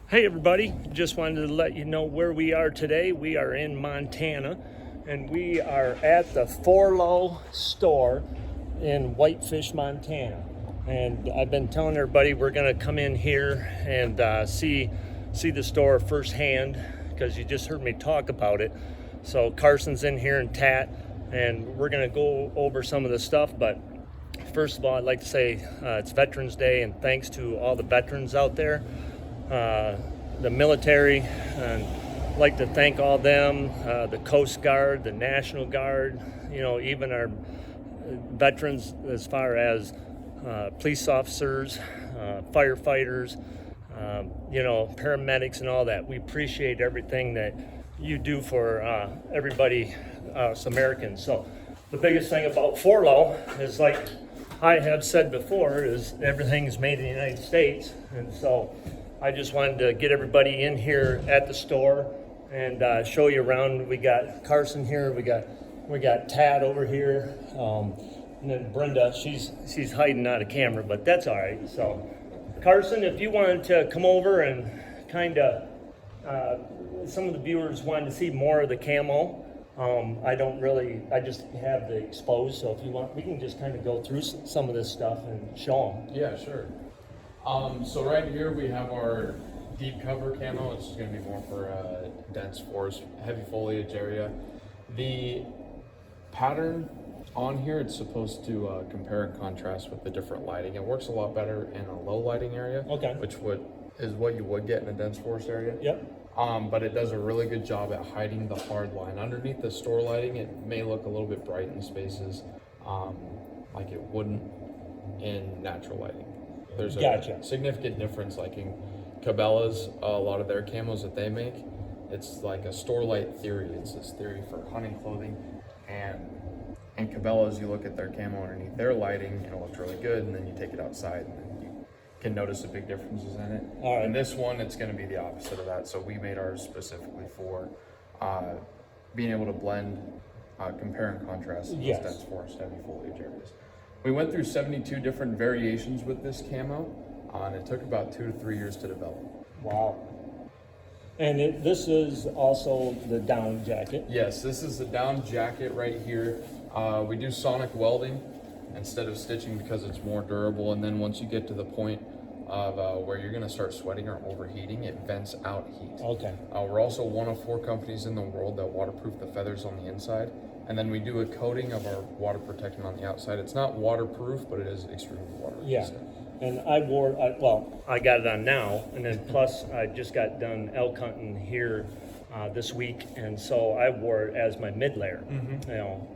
Hey everybody, just wanted to let you know where we are today. We are in Montana and we are at the Forloh store in Whitefish, Montana. And I've been telling everybody we're gonna come in here and see the store firsthand because you just heard me talk about it. So Carson's in here and Tat, and we're gonna go over some of the stuff. But first of all, I'd like to say it's Veterans Day, and thanks to all the veterans out there. The military, and I'd like to thank all them, the Coast Guard, the National Guard, even our veterans as far as police officers, firefighters, paramedics and all that. We appreciate everything that you do for everybody, us Americans. So the biggest thing about Forloh is, like I have said before, is everything's made in the United States. And so I just wanted to get everybody in here at the store and show you around. We got Carson here, we got Tad over here, and then Brenda. She's hiding out of camera, but that's all right. So Carson, if you wanted to come over and kind of, some of the viewers wanted to see more of the camo. I just have the exposed, so if you want, we can just kind of go through some of this stuff and show them. Yeah, sure. So right here we have our deep cover camo. It's going to be more for dense forest, heavy foliage area. The pattern on here, it's supposed to compare and contrast with the different lighting. It works a lot better in a low lighting area, okay, which is what you would get in a dense forest area. Yep. But it does a really good job at hiding the hard line. Underneath the store lighting, it may look a little bit bright in spaces, like it wouldn't in natural lighting. There's a significant difference, like in Cabela's, a lot of their camos that they make, it's like a store light theory. It's this theory for hunting clothing, and in Cabela's, you look at their camo underneath their lighting, and it looks really good, and then you take it outside, and you can notice the big differences in it. All right. And this one, it's going to be the opposite of that. So we made ours specifically for being able to blend, compare and contrast those dense forest, heavy foliage areas. We went through 72 different variations with this camo, and it took about 2 to 3 years to develop. Wow. And this is also the down jacket. Yes, this is the down jacket right here. We do sonic welding instead of stitching because it's more durable, and then once you get to the point of where you're going to start sweating or overheating, it vents out heat. Okay. We're also one of 4 companies in the world that waterproof the feathers on the inside. And then we do a coating of our water protectant on the outside. It's not waterproof, but it is extremely water resistant. Yeah, and I got it on now, and then plus I just got done elk hunting here this week, and so I wore it as my mid layer,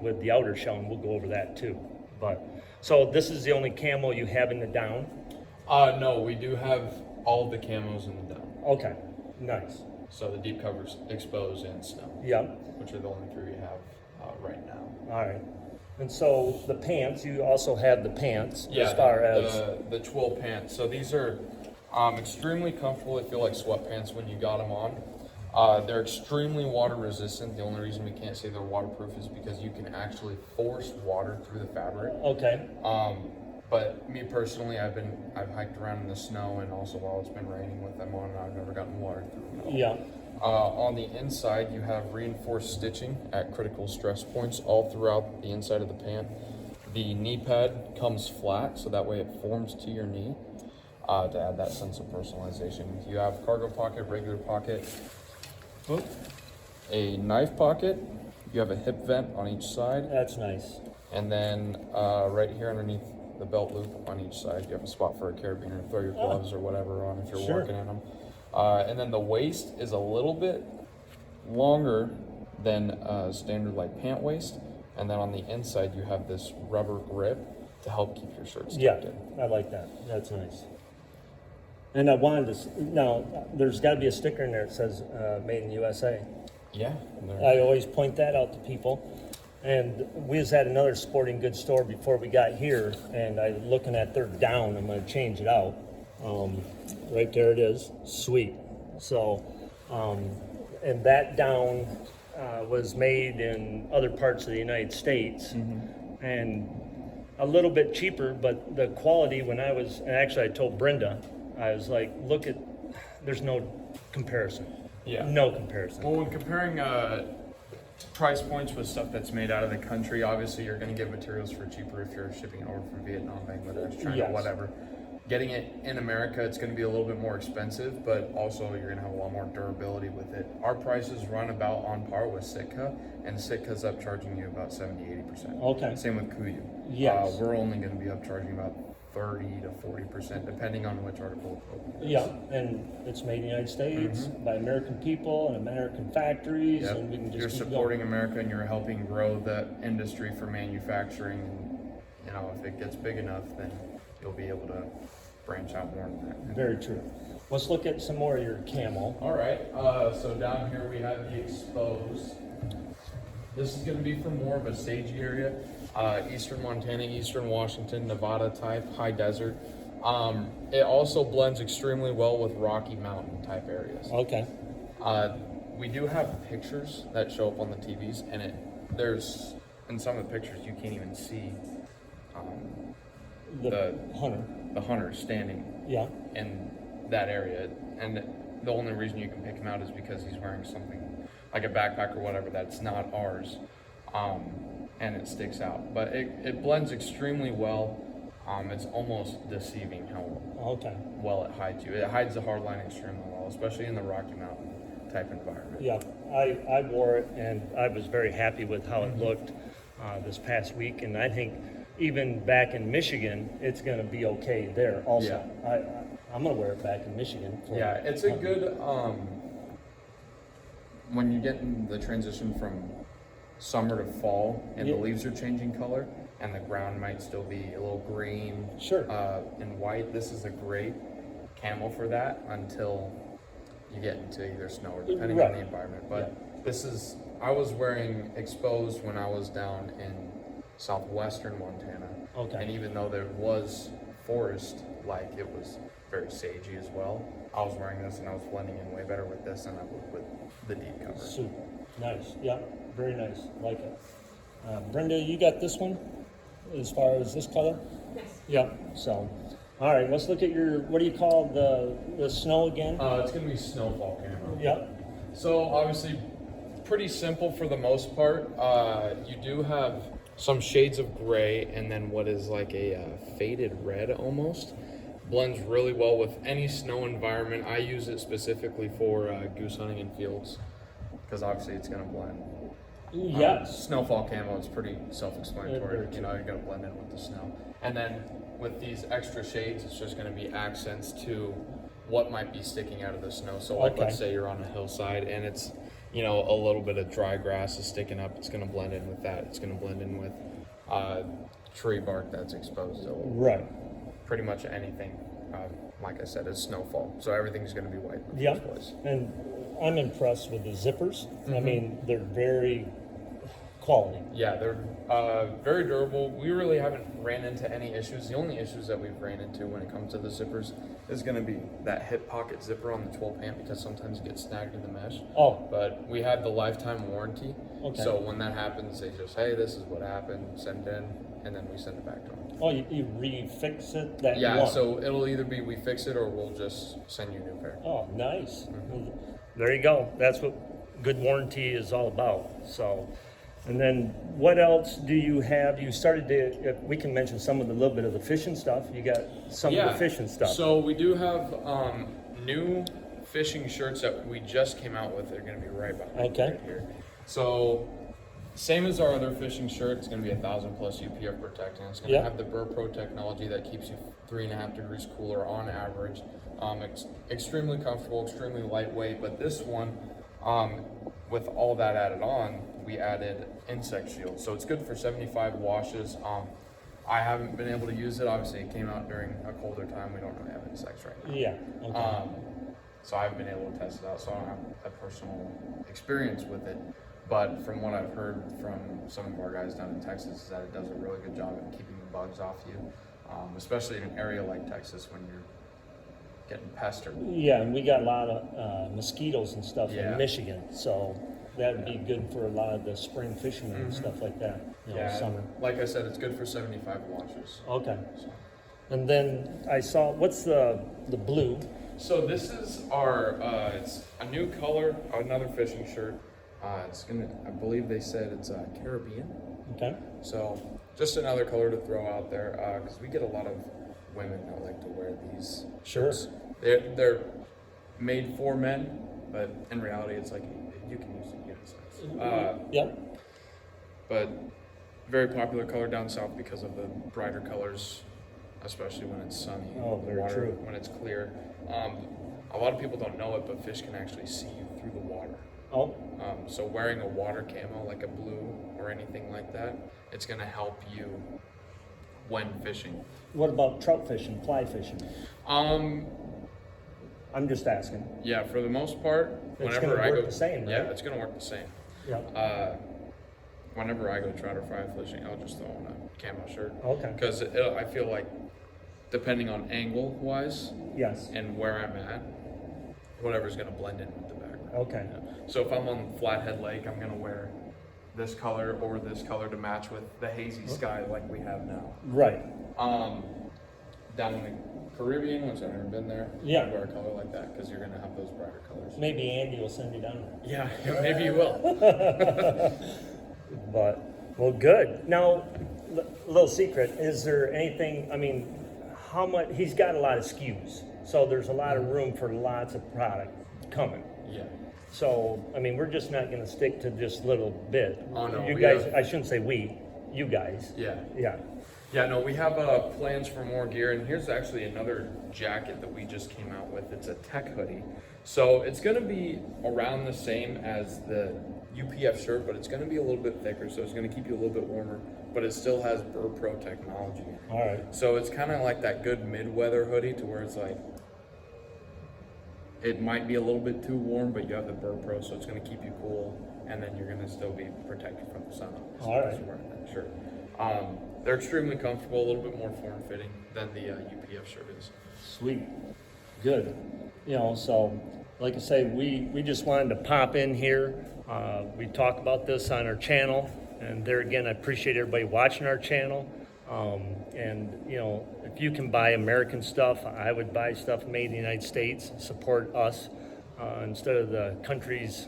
with the outer shell, and we'll go over that too. But so this is the only camo you have in the down? No, we do have all of the camos in the down. Okay, nice. So the deep covers, exposed, and snow. Yep. Which are the only 3 we have right now. All right. And so the pants, you also have the pants, yeah, as far as the twill pants. So these are extremely comfortable. They feel like sweatpants when you got them on. They're extremely water resistant. The only reason we can't say they're waterproof is because you can actually force water through the fabric. Okay. But me personally, I've hiked around in the snow, and also while it's been raining with them on, and I've never gotten water through them. Yeah. On the inside, you have reinforced stitching at critical stress points all throughout the inside of the pant. The knee pad comes flat, so that way it forms to your knee to add that sense of personalization. You have cargo pocket, regular pocket, a knife pocket. You have a hip vent on each side. That's nice. And then right here underneath the belt loop on each side, you have a spot for a carabiner, throw your gloves or whatever on if you're working in them. And then the waist is a little bit longer than standard like pant waist. And then on the inside, you have this rubber grip to help keep your shirts tucked in. I like that. That's nice. And I wanted to, now there's got to be a sticker in there that says made in the USA. Yeah. I always point that out to people. And we was at another sporting goods store before we got here, and I looking at their down. I'm going to change it out. Right there it is. Sweet. So, and that down was made in other parts of the United States, and a little bit cheaper, but the quality when I was, and actually I told Brenda, I was like, look at there's no comparison. Yeah. No comparison. Well, when comparing price points with stuff that's made out of the country, obviously you're going to get materials for cheaper if you're shipping over from Vietnam, Bangladesh, China, Yes. whatever. Getting it in America, it's going to be a little bit more expensive, but also you're going to have a lot more durability with it. Our prices run about on par with Sitka, and Sitka's upcharging you about 70-80%. Okay. Same with Kuyu. Yes. We're only going to be upcharging about 30 to 40%, depending on which article. Yeah, and it's made in the United States by American people and American factories, Yep. and we can just You're keep supporting going. America, and you're helping grow the industry for manufacturing. And, you know, if it gets big enough, then you'll be able to branch out more than that. Very true. Let's look at some more of your camo. All right. So down here we have the exposed. This is going to be for more of a sagey area, eastern Montana, eastern Washington, Nevada type, high desert. It also blends extremely well with Rocky Mountain type areas. Okay. We do have pictures that show up on the TVs, and there's in some of the pictures you can't even see The hunter. the hunter standing Yeah. in that area, and the only reason you can pick him out is because he's wearing something like a backpack or whatever that's not ours, and it sticks out. But it blends extremely well. It's almost deceiving how Okay. well it hides you. It hides the hard line extremely well, especially in the Rocky Mountain type environment. Yeah, I wore it and I was very happy with how it looked this past week, and I think even back in Michigan, it's going to be okay there also. I'm going to wear it back in Michigan. Yeah, it's a good when you get in the transition from summer to fall and the leaves are changing color and the ground might still be a little green, Sure. And white. This is a great camo for that until you get into either snow or depending on the environment. But this is, I was wearing exposed when I was down in southwestern Montana. Okay. And even though there was forest, like it was very sagey as well, I was wearing this and I was blending in way better with this than I would with the deep cover. Super. Nice. Yeah, very nice. Like it. Brenda, you got this one as far as this color? Yes. Yeah. So, all right, let's look at your, what do you call the snow again? It's going to be Snowfall camo. Yeah. So obviously pretty simple for the most part. You do have some shades of gray and then what is like a faded red almost. Blends really well with any snow environment. I use it specifically for goose hunting in fields because obviously it's going to blend. Yes. Snowfall camo is pretty self-explanatory. Yeah, You know, you're going to blend in with the snow. And then with these extra shades, it's just going to be accents to what might be sticking out of the snow. So like, let's say you're on a hillside and it's, you know, a little bit of dry grass is sticking up. It's going to blend in with that. It's going to blend in with tree bark that's exposed. So Right. pretty much anything, like I said, is snowfall. So everything's going to be white in the Yeah. first place. And I'm impressed with the zippers. I Mhm. mean, they're very quality. Yeah, they're very durable. We really haven't ran into any issues. The only issues that we've ran into when it comes to the zippers is going to be that hip pocket zipper on the 12 pant because sometimes it gets snagged in the mesh. Oh, But we have the lifetime warranty. Okay. So when that happens, they just, hey, this is what happened, send it in, and then we send it back to them. oh, you refix it that Yeah, one. so it'll either be we fix it or we'll just send you a new pair. Oh, nice. There you go. That's what good warranty is all about. So, and then what else do you have? You started to, we can mention some of the little bit of the fishing stuff. You got some of the fishing stuff. So we do have new fishing shirts that we just came out with. They're going to be right behind Okay. right here. So same as our other fishing shirt, it's going to be 1,000 plus UPF protecting. It's going to have the Burr Pro technology that keeps you 3.5 degrees cooler on average. Extremely comfortable, extremely lightweight. But this one, with all that added on, we added insect shield. So it's good for 75 washes. I haven't been able to use it. Obviously, it came out during a colder time. We don't really have insects right now. Yeah. Okay. So I haven't been able to test it out, so I don't have a personal experience with it. But from what I've heard from some of our guys down in Texas, is that it does a really good job at keeping the bugs off you, especially in an area like Texas when you're getting pestered. Yeah, and we got a lot of mosquitoes and stuff Yeah. in Michigan, so that would be good for a lot of the spring fishing and stuff like that. You know, summer. Like I said, it's good for 75 washes. Okay. So. And then I saw, what's the blue? So this is our, it's a new color, another fishing shirt. It's gonna, I believe they said it's Caribbean. Okay. So just another color to throw out there, because we get a lot of women that like to wear these Sure. shirts. They're made for men, but in reality, it's like you can use it unisex. Yep. But very popular color down south because of the brighter colors, especially when it's sunny. Oh, the very water, true. When it's clear. A lot of people don't know it, but fish can actually see you through the water. Oh, So wearing a water camo like a blue or anything like that, it's going to help you when fishing. what about trout fishing, fly fishing? I'm just asking. Yeah, for the most part, It's whenever gonna I work go, the same, right? yeah, it's going to work the same. Yep. Whenever I go trout or fry fishing, I'll just throw on a camo shirt. Okay. Because I feel like, depending on angle wise Yes. and where I'm at, whatever's going to blend in with the background. Okay. You know? So if I'm on Flathead Lake, I'm going to wear this color or this color to match with the hazy sky like we have now. Right. Down in the Caribbean, which I've never been there, Yeah. I'd wear a color like that because you're going to have those brighter colors. Maybe Andy will send you down there. Yeah, maybe you will. But, well, good. Now, a little secret, is there anything, I mean, how much, he's got a lot of SKUs, so there's a lot of room for lots of product coming. Yeah. So, I mean, we're just not gonna stick to just little bit. Oh, no, You we guys, have- I shouldn't say we, you guys. Yeah. Yeah. Yeah, no, we have plans for more gear, and here's actually another jacket that we just came out with. It's a tech hoodie. So it's going to be around the same as the UPF shirt, but it's going to be a little bit thicker, so it's going to keep you a little bit warmer, but it still has Burr Pro technology in it. All right. So it's kind of like that good mid-weather hoodie to where it's like, it might be a little bit too warm, but you have the Burr Pro, so it's going to keep you cool, and then you're going to still be protected from the sun. All right. Just wearing that shirt. They're extremely comfortable, a little bit more form-fitting than the UPF shirt is. Sweet. Good. You know, so like I say, we just wanted to pop in here. We talk about this on our channel, and there again, I appreciate everybody watching our channel. And you know, if you can buy American stuff, I would buy stuff made in the United States. Support us instead of the countries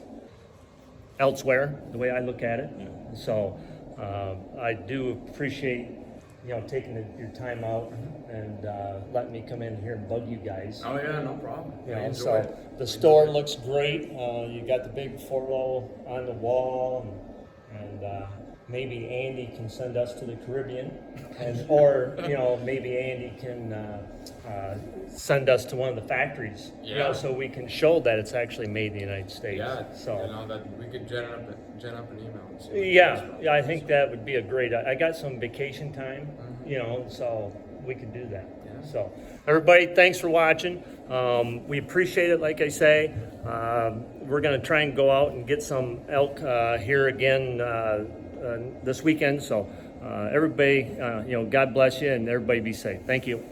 elsewhere, the way I look at it. So I do appreciate, you know, taking your time out and letting me come in here and bug you guys. Oh yeah, no problem. You know, Enjoy so it. the store looks great. You got the big Forloh on the wall, and maybe Andy can send us to the Caribbean, and or you know, maybe Andy can send us to one of the factories. You know, Yeah. so we can show that it's actually made in the United States. Yeah, So. you know, that we could gen up an email. And see what Yeah, it is. yeah, I think that would be a great. I got some vacation time, you know, so we could do that. Yeah. So, everybody, thanks for watching. We appreciate it. Like I say, we're gonna try and go out and get some elk here again this weekend. So, everybody, you know, God bless you, and everybody be safe. Thank you.